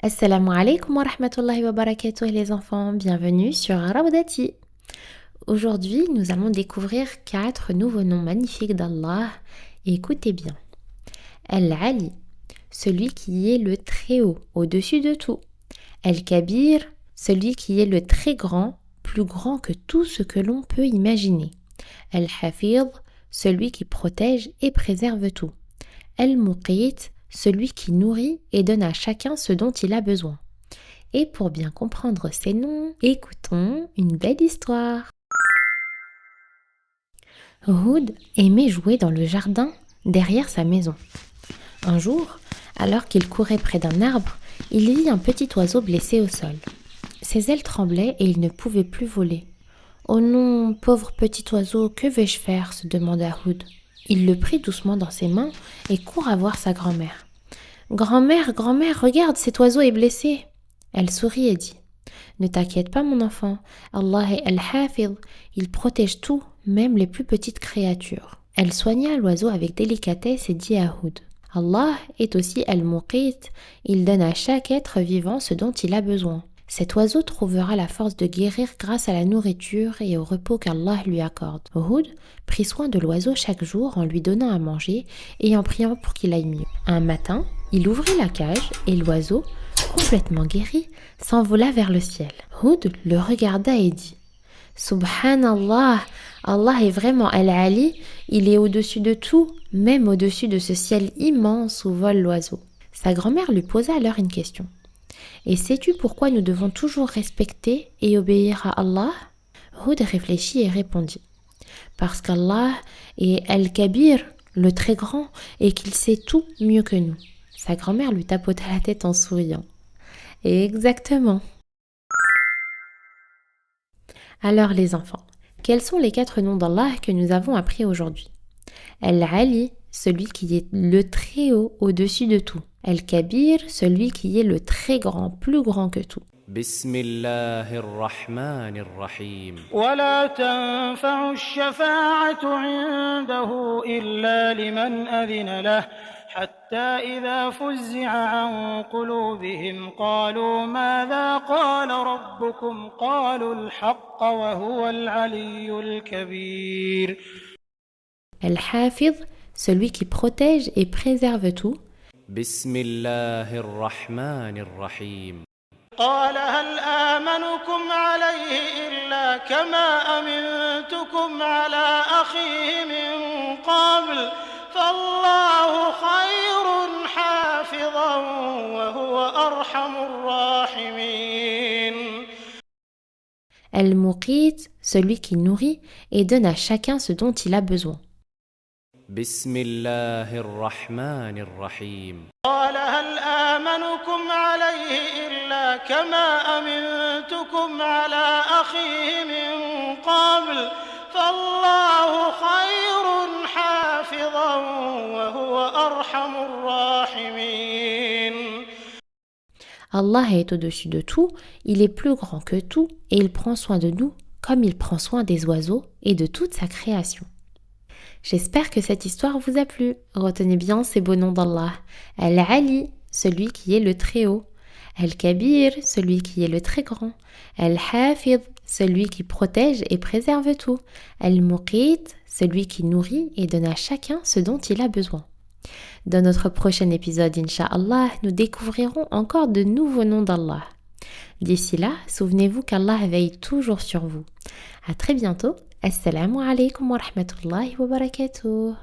Assalamu alaikum wa rahmatullahi wa barakatuh les enfants, bienvenue sur Rawdati. Aujourd'hui, nous allons découvrir 4 nouveaux noms magnifiques d'Allah. Écoutez bien. Al-Ali, celui qui est le très haut, au-dessus de tout. Al-Kabir, celui qui est le très grand, plus grand que tout ce que l'on peut imaginer. Al-Hafidh, celui qui protège et préserve tout. Al-Muqit, celui qui nourrit et donne à chacun ce dont il a besoin. Et pour bien comprendre ces noms, écoutons une belle histoire. Houd aimait jouer dans le jardin derrière sa maison. Un jour, alors qu'il courait près d'un arbre, il vit un petit oiseau blessé au sol. Ses ailes tremblaient et il ne pouvait plus voler. « Oh non, pauvre petit oiseau, que vais-je faire ?» se demanda Houd. Il le prit doucement dans ses mains et court à voir sa grand-mère. « Grand-mère, grand-mère, regarde, cet oiseau est blessé !» Elle sourit et dit « Ne t'inquiète pas mon enfant, Allah est Al-Hafidh, il protège tout, même les plus petites créatures. » Elle soigna l'oiseau avec délicatesse et dit à Houd « Allah est aussi Al-Muqit, il donne à chaque être vivant ce dont il a besoin. Cet oiseau trouvera la force de guérir grâce à la nourriture et au repos qu'Allah lui accorde. » Houd prit soin de l'oiseau chaque jour en lui donnant à manger et en priant pour qu'il aille mieux. Un matin, il ouvrit la cage et l'oiseau, complètement guéri, s'envola vers le ciel. Houd le regarda et dit « Subhanallah, Allah est vraiment Al-Ali, il est au-dessus de tout, même au-dessus de ce ciel immense où vole l'oiseau. » Sa grand-mère lui posa alors une question. « Et sais-tu pourquoi nous devons toujours respecter et obéir à Allah ?» Houd réfléchit et répondit « Parce qu'Allah est Al-Kabir, le très grand, et qu'il sait tout mieux que nous. » Sa grand-mère lui tapota la tête en souriant. « Exactement. » Alors les enfants, quels sont les 4 noms d'Allah que nous avons appris aujourd'hui? Al-Ali, celui qui est le très haut au-dessus de tout. Al-Kabir, celui qui est le très grand, plus grand que tout. بسم الله الرحمن الرحيم ولا تنفع الشفاعة عنده إلا لمن أذن له حتى إذا فزع عن قلوبهم قالوا ماذا قال ربكم قالوا الحق وهو العلي الكبير. Al-Hafidh, celui qui protège et préserve tout. بسم الله الرحمن الرحيم قال هل آمنكم عليه إلا كما أمنتكم على أخيه من قبل فالله خير حافظا وهو أرحم الراحمين. Al-Muqit, celui qui nourrit et donne à chacun ce dont il a besoin. بسم الله الرحمن الرحيم قال هل آمنكم عليه إلا كما أمنتكم على أخيه من قبل فالله خير حافظا وهو أرحم الراحمين. Allah est au-dessus de tout, il est plus grand que tout et il prend soin de nous comme il prend soin des oiseaux et de toute sa création. J'espère que cette histoire vous a plu. Retenez bien ces beaux noms d'Allah. Al-Ali, celui qui est le très haut. Al-Kabir, celui qui est le très grand. Al-Hafidh, celui qui protège et préserve tout. Al-Muqit, celui qui nourrit et donne à chacun ce dont il a besoin. Dans notre prochain épisode, Inch'Allah, nous découvrirons encore de nouveaux noms d'Allah. D'ici là, souvenez-vous qu'Allah veille toujours sur vous. À très bientôt. Assalamu alaikum wa rahmatullahi wa barakatuh.